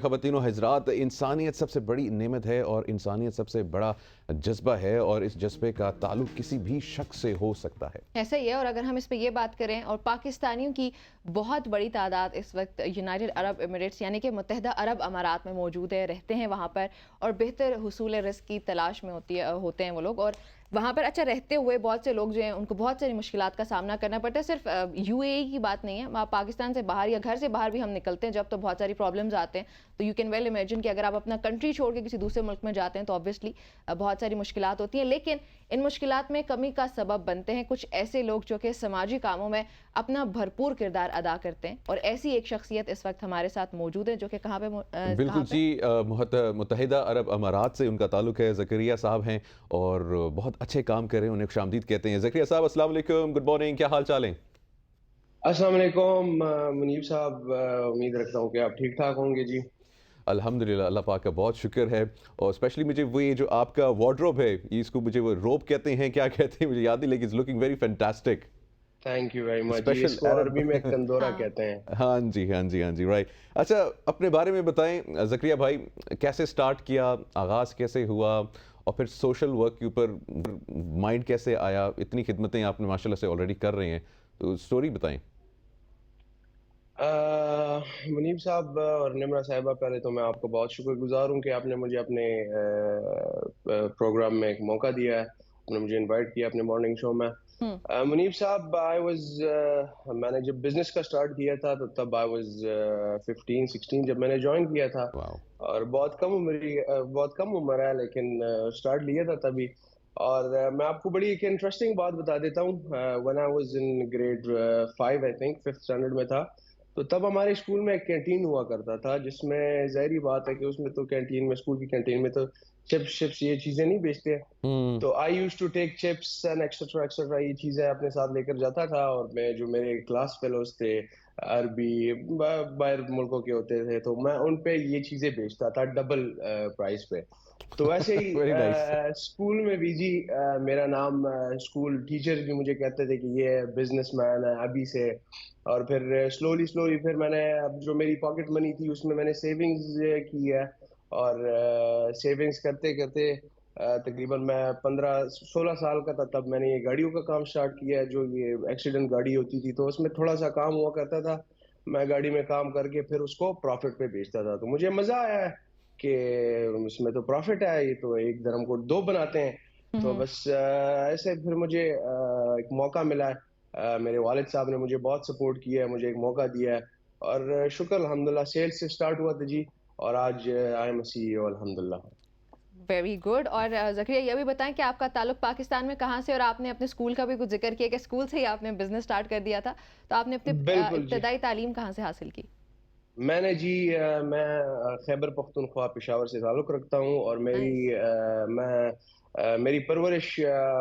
خواتین و حضرات، انسانیت سب سے بڑی نعمت ہے اور انسانیت سب سے بڑا جذبہ ہے، اور اس جذبے کا تعلق کسی بھی شخص سے ہو سکتا ہے. ایسا ہی ہے. اور اگر ہم اس پہ یہ بات کریں، اور پاکستانیوں کی بہت بڑی تعداد اس وقت یونائٹڈ عرب ایمریٹس یعنی کہ متحدہ عرب امارات میں موجود ہے، رہتے ہیں وہاں پر، اور بہتر حصول رزق کی تلاش میں ہوتے ہیں وہ لوگ. اور وہاں پر اچھا رہتے ہوئے بہت سے لوگ جو ہیں ان کو بہت ساری مشکلات کا سامنا کرنا پڑتا ہے. صرف یو اے ای کی بات نہیں ہے، پاکستان سے باہر یا گھر سے باہر بھی ہم نکلتے ہیں جب تو بہت ساری پرابلمز آتے ہیں. تو یو کین ویل امیجن کہ اگر آپ اپنا کنٹری چھوڑ کے کسی دوسرے ملک میں جاتے ہیں تو آبویسلی بہت ساری مشکلات ہوتی ہیں. لیکن ان مشکلات میں کمی کا سبب بنتے ہیں کچھ ایسے لوگ جو کہ سماجی کاموں میں اپنا بھرپور کردار ادا کرتے ہیں. اور ایسی ایک شخصیت اس وقت ہمارے ساتھ موجود ہے جو کہ کہاں پہ بالکل جی، متحدہ عرب امارات سے ان کا تعلق ہے. زکریا صاحب ہیں اور بہت اچھے کام کر رہے ہیں، انہیں خوش آمدید کہتے ہیں. زکریا صاحب السلام علیکم، گڈ مارننگ، کیا حال چال ہیں؟ السلام علیکم منیب صاحب، امید رکھتا ہوں کہ آپ ٹھیک ٹھاک ہوں گے. جی الحمدللہ، اللہ پاک کا بہت شکر ہے. اور اسپیشلی مجھے وہ یہ جو آپ کا وارڈروب ہے، اس کو مجھے وہ روب کہتے ہیں، کیا کہتے ہیں مجھے یاد نہیں، لیکن it's looking very fantastic. Thank you very much. Special اس کو عربی میں کندورا کہتے ہیں. ہاں جی ہاں جی ہاں جی، رائٹ. اچھا، اپنے بارے میں بتائیں زکریا بھائی، کیسے سٹارٹ کیا، آغاز کیسے ہوا، اور پھر سوشل ورک کے اوپر مائنڈ کیسے آیا؟ اتنی خدمتیں آپ نے ماشاءاللہ سے آلریڈی کر رہے ہیں، تو سٹوری بتائیں. منیب صاحب اور نمرہ صاحبہ، پہلے تو میں آپ کو بہت شکر گزار ہوں کہ آپ نے مجھے اپنے پروگرام میں ایک موقع دیا ہے، آپ نے مجھے انوائٹ کیا اپنے مارننگ شو میں. منیب صاحب، میں نے جب بزنس کا سٹارٹ کیا تھا تو تب آئی واز 15-16 جب میں نے جوائن کیا تھا. واو. اور بہت کم عمر ہے لیکن سٹارٹ لیا تھا تبھی. اور میں آپ کو بڑی ایک انٹرسٹنگ بات بتا دیتا ہوں. when I was in grade 5 I think 5th standard میں تھا، تو تب ہمارے اسکول میں ایک کینٹین ہوا کرتا تھا، جس میں ظاہری بات ہے کہ اس میں تو کینٹین میں، اسکول کی کینٹین میں تو چپس یہ چیزیں نہیں بیچتے. تو I use to take chips and extra extra, یہ چیزیں اپنے ساتھ لے کر جاتا تھا. اور میں جو میرے کلاس فیلوز تھے عربی باہر ملکوں کے ہوتے تھے، تو میں ان پہ یہ چیزیں بیچتا تھا ڈبل پرائز پہ. تو ویسے ہی اسکول میں بھی جی میرا نام اسکول ٹیچر بھی مجھے کہتے تھے کہ یہ بزنس مین ہے ابھی سے. اور پھر سلولی پھر میں نے اب جو میری پاکٹ منی تھی اس میں میں نے سیونگز کی ہے. اور سیونگز کرتے کرتے تقریباً میں 15-16 سال کا تھا تب میں نے یہ گاڑیوں کا کام سٹارٹ کیا ہے. جو یہ ایکسیڈنٹ گاڑی ہوتی تھی تو اس میں تھوڑا سا کام ہوا کرتا تھا. میں گاڑی میں کام کر کے پھر اس کو پروفٹ پہ بیچتا تھا. تو مجھے مزہ آیا ہے کہ اس میں تو پروفٹ ہے، یہ تو ایک درہم کو دو بناتے ہیں. تو بس ایسے پھر مجھے ایک موقع ملا ہے. میرے والد صاحب نے مجھے بہت سپورٹ کیا ہے، مجھے ایک موقع دیا ہے، اور شکر الحمدللہ سیل سے سٹارٹ ہوا تھا جی. اور آج آئی ایم سی ای او الحمدللہ. Very good. اور زکریا یہ بھی بتائیں کہ آپ کا تعلق پاکستان میں کہاں سے، اور آپ نے اپنے اسکول کا بھی کچھ ذکر کیا کہ اسکول سے ہی آپ نے بزنس سٹارٹ کر دیا تھا، تو آپ نے اپنی ابتدائی تعلیم کہاں سے حاصل کی؟ میں نے جی میں خیبر پختونخوا پشاور سے تعلق رکھتا ہوں، اور میری پرورش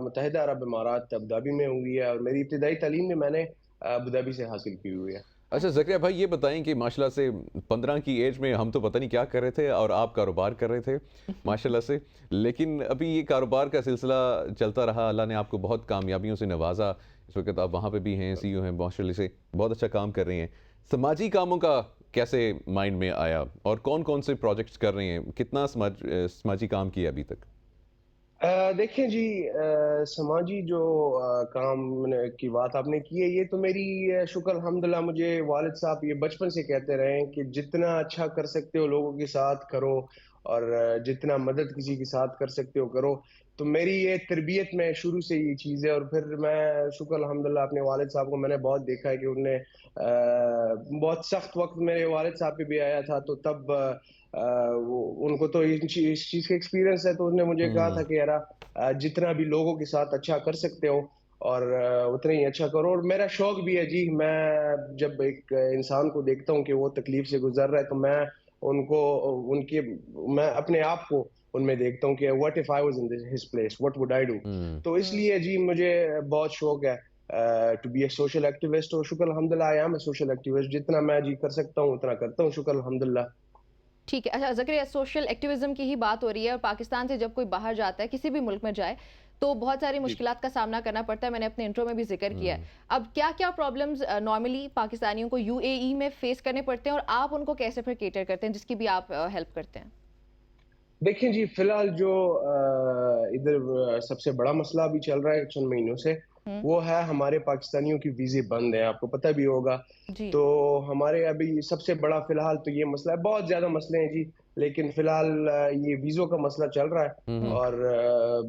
متحدہ عرب امارات ابوظہبی میں ہوئی ہے، اور میری ابتدائی تعلیم میں نے ابوظہبی سے حاصل کی ہوئی ہے. اچھا زکریا بھائی، یہ بتائیں کہ ماشاءاللہ سے 15 کی ایج میں ہم تو پتہ نہیں کیا کر رہے تھے اور آپ کاروبار کر رہے تھے ماشاءاللہ سے، لیکن ابھی یہ کاروبار کا سلسلہ چلتا رہا، اللہ نے آپ کو بہت کامیابیوں سے نوازا. اس وقت آپ وہاں پہ بھی ہیں، سی او ہیں، ماشاءاللہ سے بہت اچھا کام کر رہے ہیں. سماجی کاموں کا کیسے مائنڈ میں آیا، اور کون کون سے پروجیکٹس کر رہے ہیں، کتنا سماجی کام کیا ابھی تک؟ دیکھیں جی، سماجی جو کام کی بات آپ نے کی ہے، یہ تو میری شکر الحمدللہ مجھے والد صاحب یہ بچپن سے کہتے رہے ہیں کہ جتنا اچھا کر سکتے ہو لوگوں کے ساتھ کرو، اور جتنا مدد کسی کے ساتھ کر سکتے ہو کرو. تو میری یہ تربیت میں شروع سے یہ چیز ہے. اور پھر میں شکر الحمدللہ اپنے والد صاحب کو میں نے بہت دیکھا ہے کہ انہوں نے بہت سخت وقت میرے والد صاحب پہ بھی آیا تھا، تو تب ان کو تو اس چیز کا ایکسپیرینس ہے. تو انہوں نے مجھے کہا تھا کہ یار جتنا بھی لوگوں کے ساتھ اچھا کر سکتے ہو اور اتنا ہی اچھا کرو. اور میرا شوق بھی ہے جی، میں جب ایک انسان کو دیکھتا ہوں کہ وہ تکلیف سے گزر رہا ہے تو میں میں اپنے آپ کو ان میں دیکھتا ہوں کہ what if I was in his place, what would I do. تو اس لیے جی مجھے بہت شوق ہے to be a social activist. اور شکر الحمدللہ I am a social activist. جتنا میں جی کر سکتا ہوں اتنا کرتا ہوں، شکر الحمدللہ. ٹھیک ہے. اچھا زکریا، سوشل ایکٹیویزم کی ہی بات ہو رہی ہے، اور پاکستان سے جب کوئی باہر جاتا ہے کسی بھی ملک میں جائے تو بہت ساری مشکلات کا سامنا کرنا پڑتا ہے. میں نے اپنے انٹرو میں بھی ذکر کیا ہے. اب کیا کیا پرابلمز نارملی پاکستانیوں کو یو اے ای میں فیس کرنے پڑتے ہیں اور آپ ان کو کیسے پھر کیٹر کرتے ہیں جس کی بھی آپ ہیلپ کرتے ہیں؟ دیکھیں جی، فی الحال جو ادھر سب سے بڑا مسئلہ ابھی چل رہا ہے چند مہینوں سے، وہ ہے ہمارے پاکستانیوں کی ویزے بند ہیں. آپ کو پتہ بھی ہوگا. جی تو ہمارے ابھی سب سے بڑا فی الحال تو یہ مسئلہ ہے. بہت زیادہ مسئلے ہیں جی، لیکن فی الحال یہ ویزوں کا مسئلہ چل رہا ہے. اور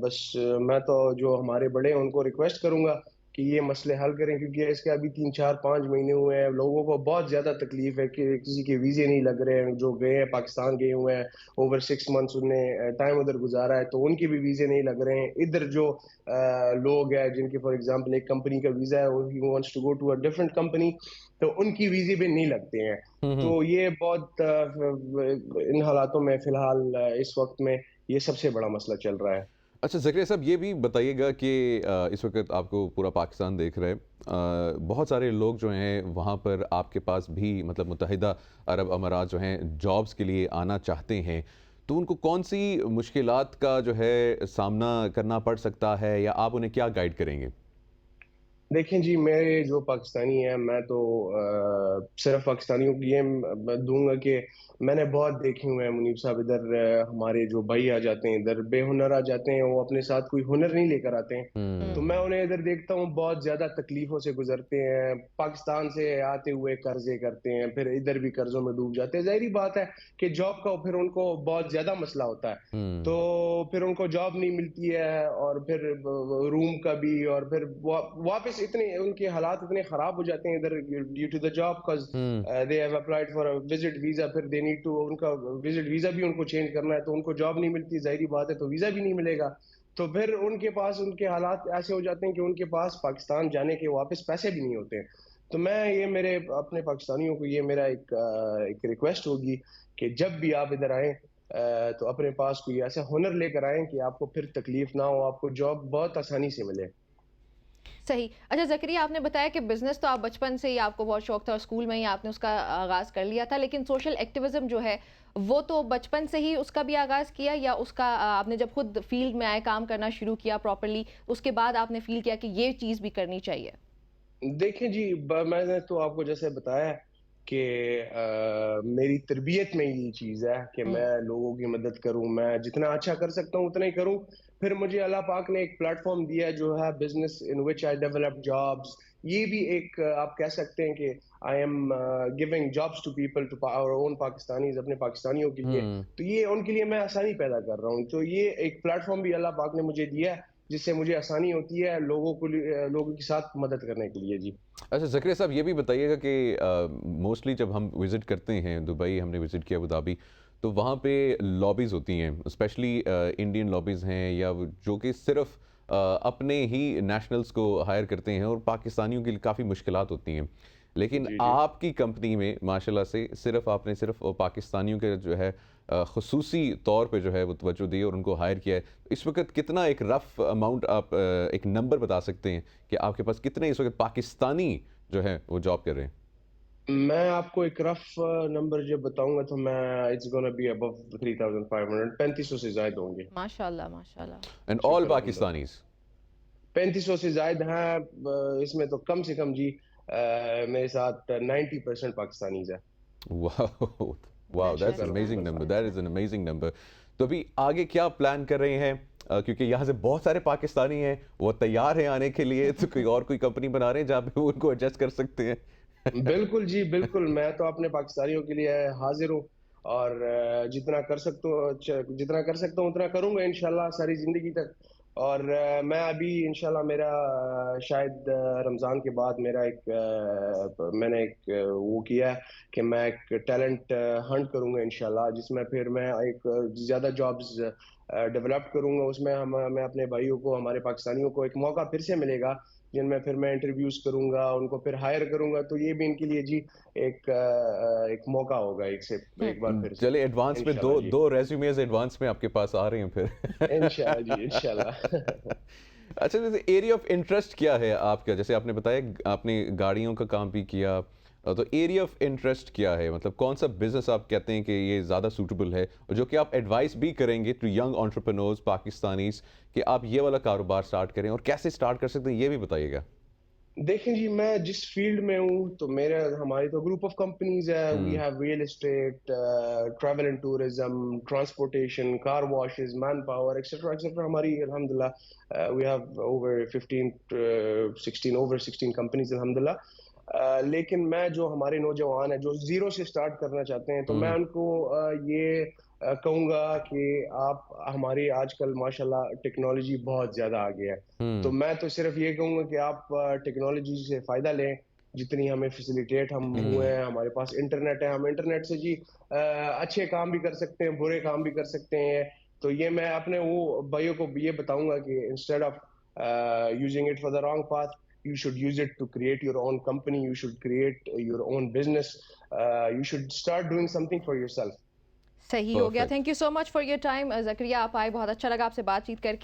بس میں تو جو ہمارے بڑے ہیں ان کو ریکویسٹ کروں گا کہ یہ مسئلے حل کریں، کیونکہ اس کے ابھی 3 4 5 مہینے ہوئے ہیں. لوگوں کو بہت زیادہ تکلیف ہے کہ کسی کے ویزے نہیں لگ رہے ہیں. جو گئے ہیں پاکستان گئے ہوئے ہیں اوور 6 months انہوں نے ٹائم ادھر گزارا ہے، تو ان کے بھی ویزے نہیں لگ رہے ہیں. ادھر جو لوگ ہیں جن کے فار ایگزامپل ایک کمپنی کا ویزا ہے، he wants to go to a different company، تو ان کی ویزے بھی نہیں لگتے ہیں. تو یہ بہت ان حالاتوں میں فی الحال اس وقت میں یہ سب سے بڑا مسئلہ چل رہا ہے. اچھا زکریا صاحب، یہ بھی بتائیے گا کہ اس وقت آپ کو پورا پاکستان دیکھ رہے ہیں، بہت سارے لوگ جو ہیں وہاں پر آپ کے پاس بھی مطلب متحدہ عرب امارات جو ہیں جابز کے لیے آنا چاہتے ہیں، تو ان کو کون سی مشکلات کا جو ہے سامنا کرنا پڑ سکتا ہے، یا آپ انہیں کیا گائیڈ کریں گے؟ دیکھیں جی، میرے جو پاکستانی ہیں، میں تو صرف پاکستانیوں کی یہ دوں گا کہ میں نے بہت دیکھے ہوئے ہیں منیب صاحب. ادھر ہمارے جو بھائی آ جاتے ہیں، ادھر بے ہنر آ جاتے ہیں، وہ اپنے ساتھ کوئی ہنر نہیں لے کر آتے ہیں. تو میں انہیں ادھر دیکھتا ہوں بہت زیادہ تکلیفوں سے گزرتے ہیں. پاکستان سے آتے ہوئے قرضے کرتے ہیں، پھر ادھر بھی قرضوں میں ڈوب جاتے ہیں. ظاہری بات ہے کہ جاب کا پھر ان کو بہت زیادہ مسئلہ ہوتا ہے. تو پھر ان کو جاب نہیں ملتی ہے، اور پھر روم کا بھی، اور پھر واپس اتنے ان کے حالات اتنے خراب ہو جاتے ہیں ادھر due to the job, because they have applied for visit visa. پھر دے نیڈ ٹو، ان کا وزٹ ویزا بھی ان کو چینج کرنا ہے، تو ان کو جاب نہیں ملتی. ظاہری بات ہے، تو ویزا بھی نہیں ملے گا. تو پھر ان کے پاس ان کے حالات ایسے ہو جاتے ہیں کہ ان کے پاس پاکستان جانے کے واپس پیسے بھی نہیں ہوتے ہیں. تو میں یہ میرے اپنے پاکستانیوں کو یہ میرا ایک ریکویسٹ ہوگی کہ جب بھی آپ ادھر آئیں تو اپنے پاس کوئی ایسا ہنر لے کر آئیں کہ آپ کو پھر تکلیف نہ ہو، آپ کو جاب بہت آسانی سے ملے. صحیح. اچھا زکریا، آپ نے بتایا کہ بزنس تو آپ بچپن سے ہی آپ کو بہت شوق تھا اور اسکول میں ہی آپ نے اس کا آغاز کر لیا تھا، لیکن سوشل ایکٹیویزم جو ہے وہ تو بچپن سے ہی اس کا بھی آغاز کیا، یا اس کا آپ نے جب خود فیلڈ میں آئے کام کرنا شروع کیا پراپرلی، اس کے بعد آپ نے فیل کیا کہ یہ چیز بھی کرنی چاہیے؟ دیکھیں جی، میں نے تو آپ کو جیسے بتایا کہ میری تربیت میں یہ چیز ہے کہ میں لوگوں کی مدد کروں، میں جتنا اچھا کر سکتا ہوں اتنا ہی کروں. پھر مجھے اللہ پاک نے ایک پلیٹ فارم دیا جو ہے business in which I develop jobs. یہ بھی ایک آپ کہہ سکتے ہیں کہ I am giving jobs to people, to our own Pakistanis, اپنے پاکستانیوں کے لیے. تو یہ ان کے لیے میں آسانی پیدا کر رہا ہوں. تو یہ ایک پلیٹ فارم بھی اللہ پاک نے مجھے دیا ہے جس سے مجھے آسانی ہوتی ہے لوگوں کے ساتھ مدد کرنے کے لیے. جی اچھا زکریا صاحب، یہ بھی بتائیے گا کہ موسٹلی جب ہم وزٹ کرتے ہیں دبئی، ہم نے وزٹ کیا ابوظہبی، تو وہاں پہ لابیز ہوتی ہیں، اسپیشلی انڈین لابیز ہیں، یا جو کہ صرف اپنے ہی نیشنلز کو ہائر کرتے ہیں، اور پاکستانیوں کے لیے کافی مشکلات ہوتی ہیں. لیکن آپ کی کمپنی میں ماشاءاللہ سے آپ نے صرف پاکستانیوں کے جو ہے خصوصی طور پہ جو ہے وہ توجہ دی اور ان کو ہائر کیا ہے. اس وقت کتنا ایک رف اماؤنٹ آپ ایک نمبر بتا سکتے ہیں کہ آپ کے پاس کتنے اس وقت پاکستانی جو ہے وہ جاب کر رہے ہیں؟ میں آپ کو ایک رف نمبر جب بتاؤں گا تو میں اٹس گونا بی ابو 3500، 3500 سے زائد ہوں گے. ماشاءاللہ ماشاءاللہ. And all Pakistanis? 3500 سے زائد ہیں. اس میں تو کم سے کم جی میرے ساتھ 90% پاکستانیز ہیں. واو that's an amazing number, that is an amazing number. تو ابھی آگے کیا پلان کر رہے ہیں؟ کیونکہ یہاں سے بہت سارے پاکستانی ہیں، وہ تیار ہیں آنے کے لیے، تو کوئی کمپنی بنا رہے ہیں جہاں پہ وہ ان کو ایڈجسٹ کر سکتے ہیں؟ بالکل جی بالکل، میں تو اپنے پاکستانیوں کے لیے حاضر ہوں، اور جتنا کر سکتا ہوں اتنا کروں گا انشاءاللہ ساری زندگی تک. اور میں ابھی انشاءاللہ میرا شاید رمضان کے بعد میں نے ایک وہ کیا ہے کہ میں ایک ٹیلنٹ ہنٹ کروں گا انشاءاللہ، جس میں پھر میں ایک زیادہ جابز ڈیولپ کروں گا. اس میں میں اپنے بھائیوں کو، ہمارے پاکستانیوں کو ایک موقع پھر سے ملے گا جن میں پھر میں انٹرویوز کروں گا، ان کو پھر ہائر کروں گا. تو یہ بھی ان کے لیے جی ایک موقع ہوگا ایک بار پھر سے. چلے ایڈوانس میں دو ریزیومیز ایڈوانس میں آپ کے پاس آ رہے ہیں پھر. انشاءاللہ جی انشاءاللہ. اچھا جیسے ایریا آف انٹرسٹ کیا ہے آپ کا؟ جیسے آپ نے بتایا آپ نے گاڑیوں کا کام بھی کیا، تو ایریا آف انٹرسٹ کیا ہے, مطلب کون سا بزنس آپ کہتے ہیں کہ یہ زیادہ سوٹیبل ہے اور جو کہ آپ ایڈوائس بھی کریں گے ٹو ینگ انٹرپرینورز پاکستانیز کہ آپ یہ والا کاروبار سٹارٹ کریں, اور کیسے سٹارٹ کر سکتے ہیں یہ بھی بتائیے گا. دیکھیں جی, میں جس فیلڈ میں ہوں تو ہماری تو گروپ آف کمپنیز ہے. We have real estate, travel and tourism, transportation, car washes, manpower etcetera etcetera. ہماری الحمدللہ وی ہیو اوور 16 کمپنیز الحمدللہ. لیکن میں جو ہمارے نوجوان ہیں جو زیرو سے سٹارٹ کرنا چاہتے ہیں, تو میں ان کو یہ کہوں گا کہ آپ ہماری آج کل ماشاءاللہ ٹیکنالوجی بہت زیادہ آگے ہے, تو میں تو صرف یہ کہوں گا کہ آپ ٹیکنالوجی سے فائدہ لیں جتنی ہمیں فیسیلیٹیٹ ہم ہوئے ہیں. ہمارے پاس انٹرنیٹ ہے, ہم انٹرنیٹ سے جی اچھے کام بھی کر سکتے ہیں, برے کام بھی کر سکتے ہیں. تو یہ میں اپنے وہ بھائیوں کو یہ بتاؤں گا کہ instead of using it for the wrong path, you should use it to create your own company, you should create your own business, you should start doing something for yourself. صحیح ہو گیا. Thank you so much for your time Zakariya, آپ آئے, بہت اچھا لگا آپ سے بات چیت کر کے.